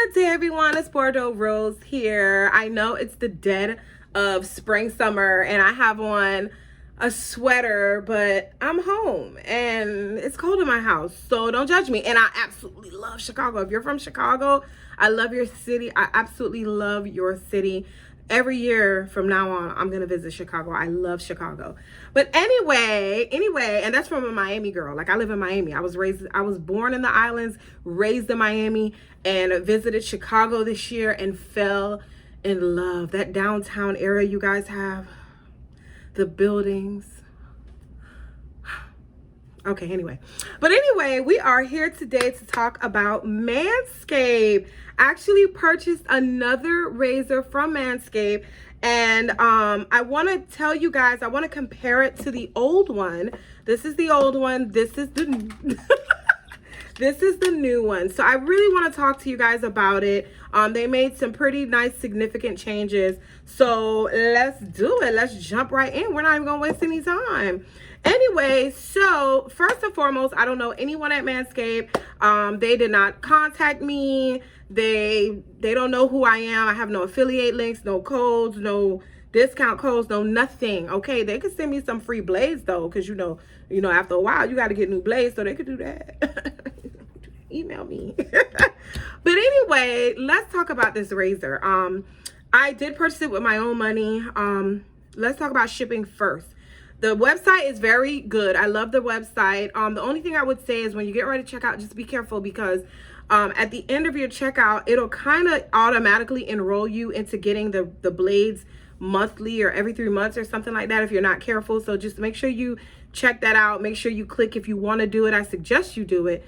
Good day, everyone. It's Bordeaux Rose here. I know it's the dead of spring, summer, and I have on a sweater, but I'm home and it's cold in my house, so don't judge me. And I absolutely love Chicago. If you're from Chicago, I love your city. I absolutely love your city. Every year from now on, I'm gonna visit Chicago. I love Chicago. But anyway, and that's from a Miami girl. Like, I live in Miami. I was born in the islands, raised in Miami, and visited Chicago this year and fell in love. That downtown area you guys have, the buildings. Okay, anyway. But anyway, we are here today to talk about Manscape. I actually purchased another razor from Manscape, and I want to tell you guys, I want to compare it to the old one. This is the old one. This is the this is the new one. So I really want to talk to you guys about it. They made some pretty nice, significant changes. So let's do it. Let's jump right in. We're not even going to waste any time. Anyway, so first and foremost, I don't know anyone at Manscaped. They did not contact me. They don't know who I am. I have no affiliate links, no codes, no discount codes, no nothing. Okay, they could send me some free blades though, because you know, after a while you got to get new blades, so they could do that. Email me. But anyway, let's talk about this razor. I did purchase it with my own money. Let's talk about shipping first. The website is very good. I love the website. The only thing I would say is when you get ready to check out, just be careful, because at the end of your checkout, it'll kind of automatically enroll you into getting the blades monthly or every 3 months or something like that if you're not careful. So just make sure you check that out. Make sure you click if you want to do it. I suggest you do it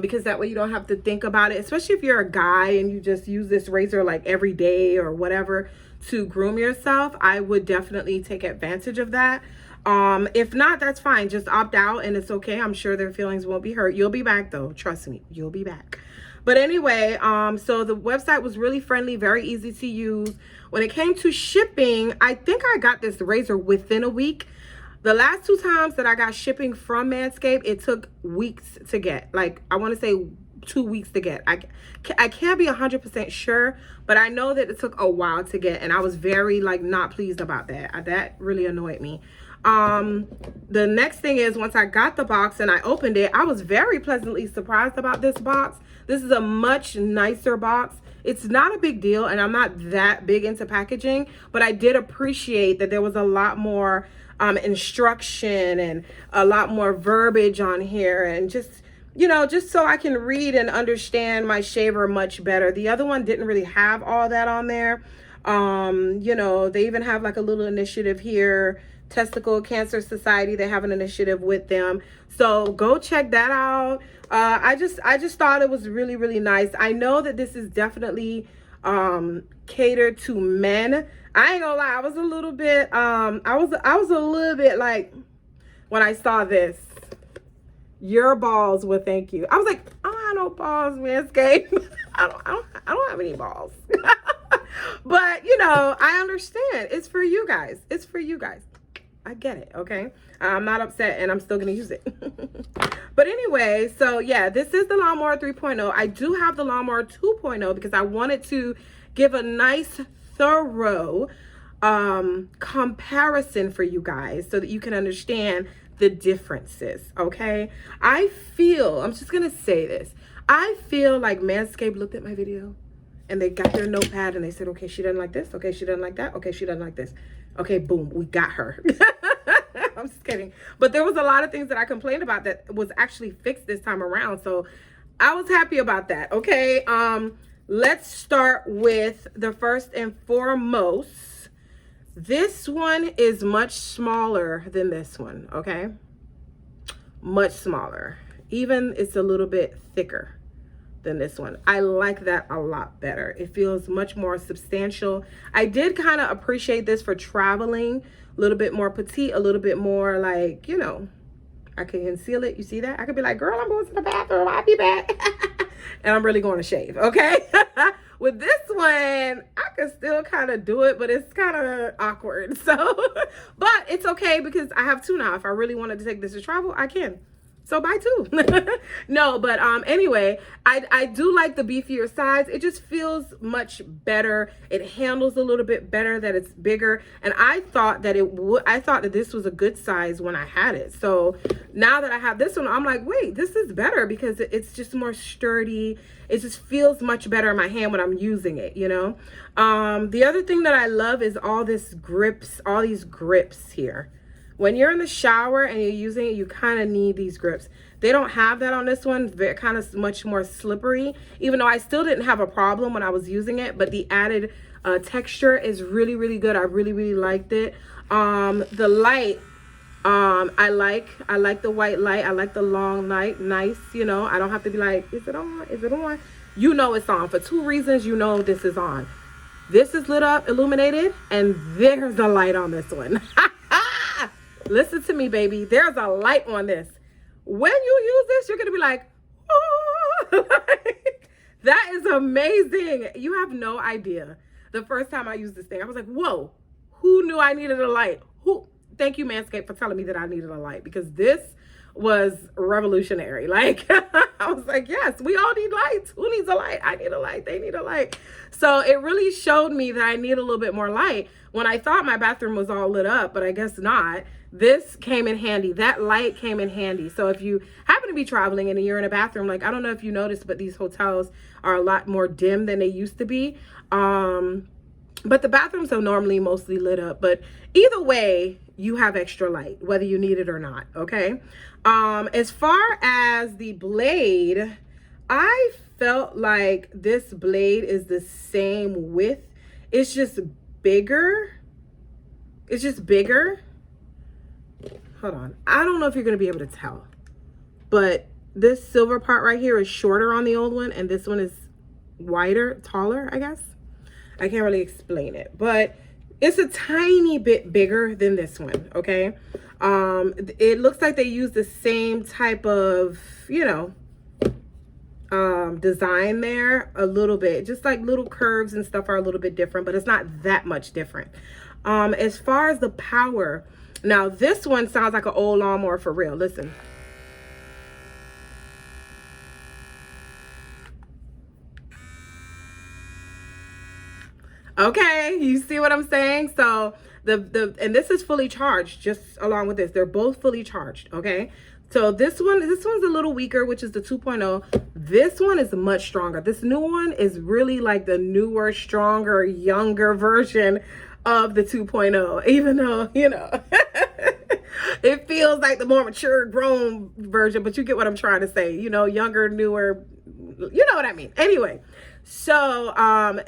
because that way you don't have to think about it, especially if you're a guy and you just use this razor like every day or whatever to groom yourself. I would definitely take advantage of that. If not, that's fine. Just opt out and it's okay. I'm sure their feelings won't be hurt. You'll be back though. Trust me, you'll be back. But anyway, so the website was really friendly, very easy to use. When it came to shipping, I think I got this razor within a week. The last 2 times that I got shipping from Manscaped, it took weeks to get. Like, I want to say 2 weeks to get. I can't be 100% sure, but I know that it took a while to get, and I was very not pleased about that. That really annoyed me. The next thing is, once I got the box and I opened it, I was very pleasantly surprised about this box. This is a much nicer box. It's not a big deal, and I'm not that big into packaging, but I did appreciate that there was a lot more instruction and a lot more verbiage on here, and just so I can read and understand my shaver much better. The other one didn't really have all that on there. They even have like a little initiative here, Testicle Cancer Society. They have an initiative with them, so go check that out. I just thought it was really, really nice. I know that this is definitely catered to men. I ain't gonna lie, I was a little bit I was a little bit like, when I saw this, your balls will thank you. I was like, I don't have no balls, Manscaped. I don't have any balls. But I understand. It's for you guys. It's for you guys. I get it, okay? I'm not upset, and I'm still going to use it. But anyway, so yeah, this is the Lawnmower 3.0. I do have the Lawnmower 2.0 because I wanted to give a nice, thorough comparison for you guys so that you can understand the differences, okay? I'm just going to say this. I feel like Manscaped looked at my video and they got their notepad and they said, okay, she doesn't like this. Okay, she doesn't like that. Okay, she doesn't like this. Okay, boom, we got her. I'm just kidding. But there was a lot of things that I complained about that was actually fixed this time around. So I was happy about that, okay? Let's start with the first and foremost. This one is much smaller than this one, okay? Much smaller. Even it's a little bit thicker than this one. I like that a lot better. It feels much more substantial. I did kind of appreciate this for traveling, a little bit more petite, a little bit more like, I can conceal it. You see that? I could be like, girl, I'm going to the bathroom. I'll be back. And I'm really going to shave, okay? With this one, I can still kind of do it, but it's kind of awkward. So, but it's okay because I have 2 now. If I really wanted to take this to travel, I can. So buy two. No, but anyway, I do like the beefier size. It just feels much better. It handles a little bit better, that it's bigger. And I thought that this was a good size when I had it. So now that I have this one, I'm like, wait, this is better because it's just more sturdy. It just feels much better in my hand when I'm using it, you know? The other thing that I love is all these grips here. When you're in the shower and you're using it, you kind of need these grips. They don't have that on this one. They're kind of much more slippery, even though I still didn't have a problem when I was using it, but the added texture is really, really good. I really, really liked it. The light, I like the white light. I like the long light. Nice, you know. I don't have to be like, is it on? Is it on? You know it's on. For two reasons, you know this is on. This is lit up, illuminated, and there's a light on this one. Listen to me, baby. There's a light on this. When you use this, you're going to be like, oh, that is amazing. You have no idea. The first time I used this thing, I was like, whoa, who knew I needed a light? Thank you, Manscaped, for telling me that I needed a light, because this was revolutionary. Like, I was like, yes, we all need lights. Who needs a light? I need a light. They need a light. So it really showed me that I need a little bit more light when I thought my bathroom was all lit up, but I guess not. This came in handy. That light came in handy. So if you happen to be traveling and you're in a bathroom, like, I don't know if you noticed, but these hotels are a lot more dim than they used to be. But the bathrooms are normally mostly lit up. But either way, you have extra light, whether you need it or not, okay? As far as the blade, I felt like this blade is the same width. It's just bigger. It's just bigger. Hold on. I don't know if you're going to be able to tell, but this silver part right here is shorter on the old one, and this one is wider, taller, I guess. I can't really explain it, but it's a tiny bit bigger than this one, okay? It looks like they use the same type of, you know, design there a little bit. Just like little curves and stuff are a little bit different, but it's not that much different. As far as the power, now this one sounds like an old lawnmower for real. Listen. Okay, you see what I'm saying? So and this is fully charged, just along with this. They're both fully charged, okay? So this one's a little weaker, which is the 2.0. This one is much stronger. This new one is really like the newer, stronger, younger version of the 2.0, even though, you know, it feels like the more mature, grown version, but you get what I'm trying to say, you know, younger, newer, you know what I mean. Anyway, so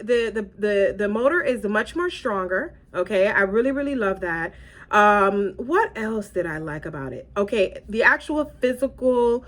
the motor is much more stronger, okay? I really, really love that. What else did I like about it? Okay, the actual physical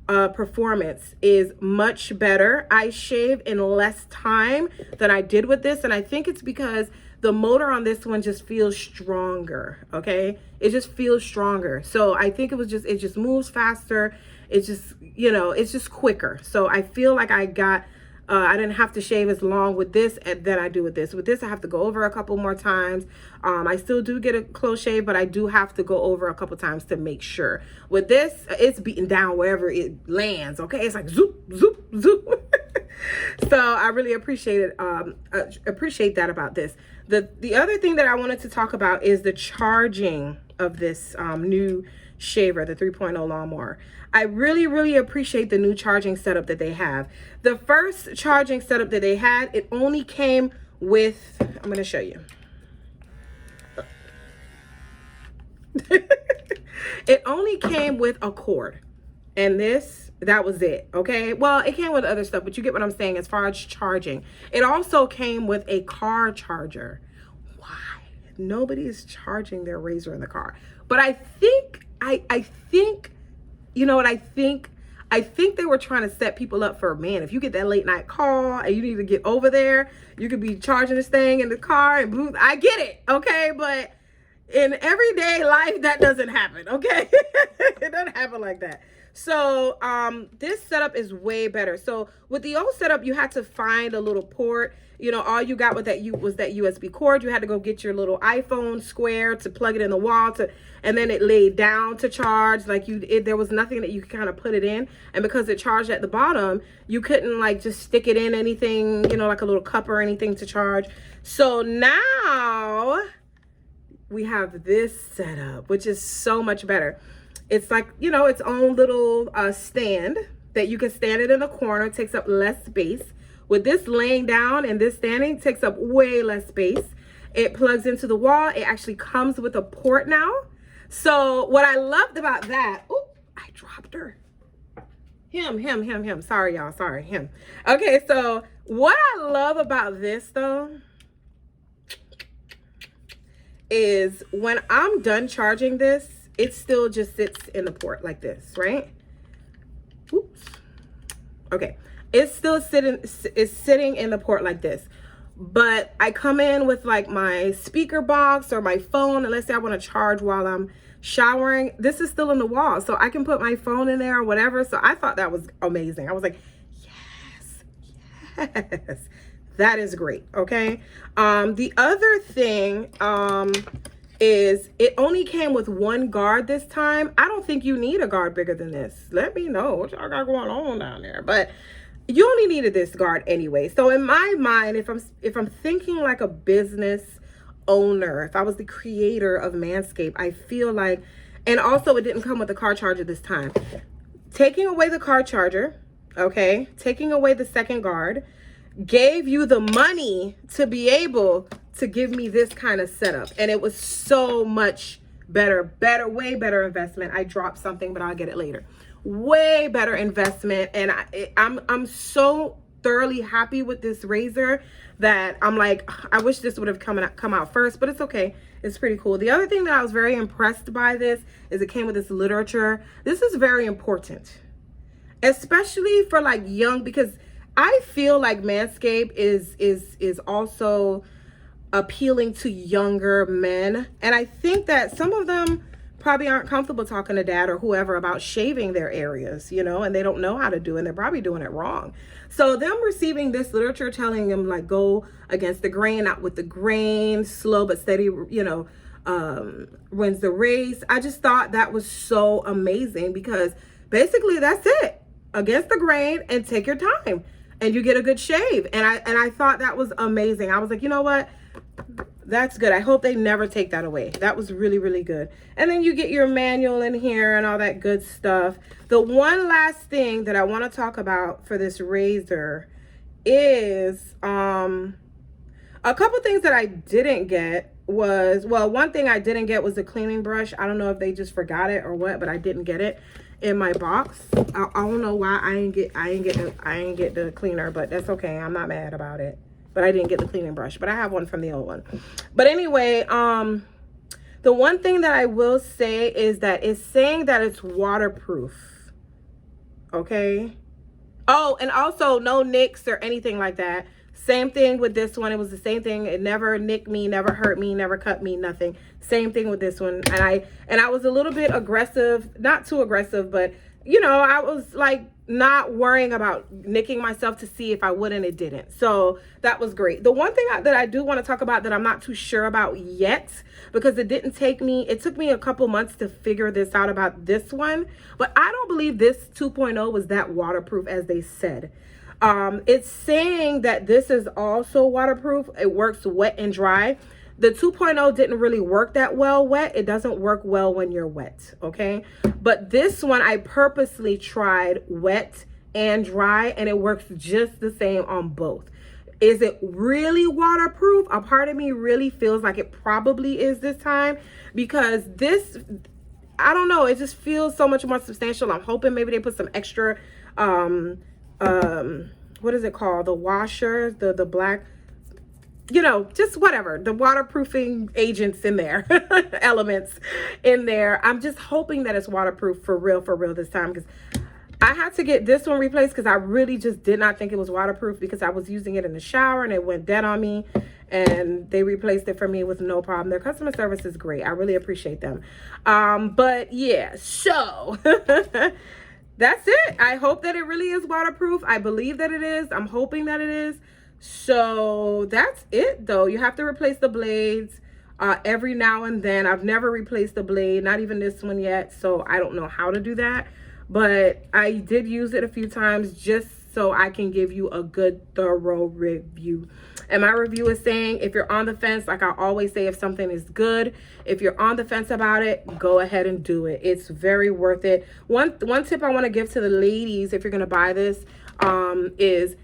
performance is much better. I shave in less time than I did with this, and I think it's because the motor on this one just feels stronger, okay? It just feels stronger. So I think it just moves faster. It's just, you know, it's just quicker. So I feel like I didn't have to shave as long with this than I do with this. With this, I have to go over a couple more times. I still do get a close shave, but I do have to go over a couple times to make sure. With this, it's beaten down wherever it lands, okay? It's like zoop, zoop, zoop. So I really appreciate that about this. The other thing that I wanted to talk about is the charging of this new shaver, the 3.0 lawnmower. I really, really appreciate the new charging setup that they have. The first charging setup that they had, it only came with, I'm going to show you. It only came with a cord, and that was it, okay? Well, it came with other stuff, but you get what I'm saying as far as charging. It also came with a car charger. Why? Nobody is charging their razor in the car. But I think, you know what I think? I think they were trying to set people up for, man, if you get that late night call and you need to get over there, you could be charging this thing in the car and boom. I get it, okay? But in everyday life, that doesn't happen, okay? It doesn't happen like that. So this setup is way better. So with the old setup, you had to find a little port. You know, all you got with that was that USB cord. You had to go get your little iPhone square to plug it in the wall and then it laid down to charge. Like there was nothing that you could kind of put it in. And because it charged at the bottom, you couldn't like just stick it in anything, you know, like a little cup or anything to charge. So now we have this setup, which is so much better. It's like, you know, its own little stand that you can stand it in the corner. It takes up less space. With this laying down and this standing, takes up way less space. It plugs into the wall. It actually comes with a port now. So what I loved about that, oh, I dropped her. Him. Sorry, y'all. Sorry, him. Okay, so what I love about this, though, is when I'm done charging this, it still just sits in the port like this, right? Oops. Okay. It's still sitting in the port like this. But I come in with like my speaker box or my phone, and let's say I want to charge while I'm showering. This is still in the wall, so I can put my phone in there or whatever. So I thought that was amazing. I was like, yes, that is great. Okay. The other thing is it only came with one guard this time. I don't think you need a guard bigger than this. Let me know what y'all got going on down there. But you only needed this guard anyway. So in my mind, if I'm thinking like a business owner, if I was the creator of Manscaped, I feel like, and also it didn't come with a car charger this time. Taking away the car charger, okay, taking away the second guard, gave you the money to be able to give me this kind of setup. And it was so much better, way better investment. I dropped something, but I'll get it later. Way better investment. And I'm so thoroughly happy with this razor that I'm like, I wish this would have come out first, but it's okay. It's pretty cool. The other thing that I was very impressed by this is it came with this literature. This is very important, especially for like young, because I feel like Manscaped is also appealing to younger men. And I think that some of them probably aren't comfortable talking to dad or whoever about shaving their areas, you know, and they don't know how to do it, and they're probably doing it wrong. So them receiving this literature telling them like go against the grain, not with the grain, slow but steady, you know, wins the race. I just thought that was so amazing, because basically that's it. Against the grain and take your time and you get a good shave. And I thought that was amazing. I was like, you know what? That's good. I hope they never take that away. That was really, really good. And then you get your manual in here and all that good stuff. The one last thing that I want to talk about for this razor is a couple things that I didn't get was, well, one thing I didn't get was the cleaning brush. I don't know if they just forgot it or what, but I didn't get it in my box. I don't know why I ain't get the cleaner, but that's okay. I'm not mad about it. But I didn't get the cleaning brush, but I have one from the old one. But anyway, the one thing that I will say is that it's saying that it's waterproof. Okay. Oh, and also no nicks or anything like that. Same thing with this one. It was the same thing. It never nicked me, never hurt me, never cut me, nothing. Same thing with this one. And I was a little bit aggressive, not too aggressive, but you know, I was like not worrying about nicking myself to see if I would, and it didn't. So that was great. The one thing that I do want to talk about that I'm not too sure about yet, because it took me a couple months to figure this out about this one, but I don't believe this 2.0 was that waterproof as they said. It's saying that this is also waterproof. It works wet and dry. The 2.0 didn't really work that well wet. It doesn't work well when you're wet, okay? But this one, I purposely tried wet and dry, and it works just the same on both. Is it really waterproof? A part of me really feels like it probably is this time, because this, I don't know, it just feels so much more substantial. I'm hoping maybe they put some extra, what is it called? The washer, the black, you know, just whatever, the waterproofing agents in there, elements in there. I'm just hoping that it's waterproof for real this time, because I had to get this one replaced because I really just did not think it was waterproof, because I was using it in the shower and it went dead on me, and they replaced it for me with no problem. Their customer service is great. I really appreciate them. But yeah, so that's it. I hope that it really is waterproof. I believe that it is. I'm hoping that it is. So that's it though. You have to replace the blades every now and then. I've never replaced the blade, not even this one yet. So I don't know how to do that. But I did use it a few times just so I can give you a good thorough review. And my review is saying, if you're on the fence, like I always say, if something is good, if you're on the fence about it, go ahead and do it. It's very worth it. One tip I want to give to the ladies, if you're going to buy this, is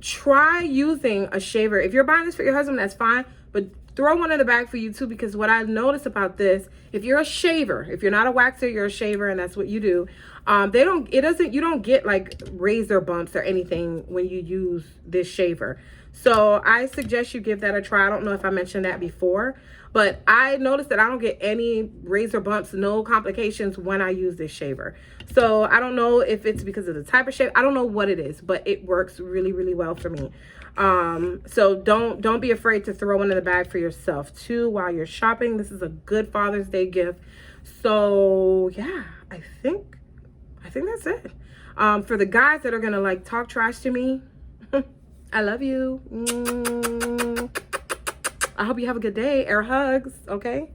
try using a shaver. If you're buying this for your husband, that's fine, but throw one in the bag for you too, because what I've noticed about this, if you're a shaver, if you're not a waxer, you're a shaver, and that's what you do, you don't get like razor bumps or anything when you use this shaver. So I suggest you give that a try. I don't know if I mentioned that before, but I noticed that I don't get any razor bumps, no complications when I use this shaver. So I don't know if it's because of the type of shave. I don't know what it is, but it works really, really well for me. So don't be afraid to throw one in the bag for yourself too while you're shopping. This is a good Father's Day gift. So yeah, I think that's it. For the guys that are gonna like talk trash to me, I love you. I hope you have a good day. Air hugs, okay?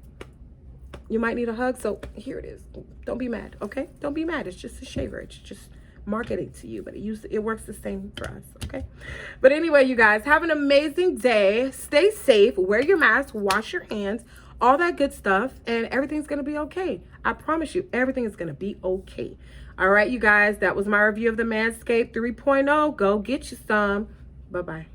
You might need a hug, so here it is. Don't be mad, okay? Don't be mad. It's just a shaver. It's just marketed to you, but it works the same for us, okay? But anyway, you guys, have an amazing day. Stay safe. Wear your mask. Wash your hands. All that good stuff, and everything's going to be okay. I promise you, everything is going to be okay. All right, you guys, that was my review of the Manscape 3.0. Go get you some. Bye-bye.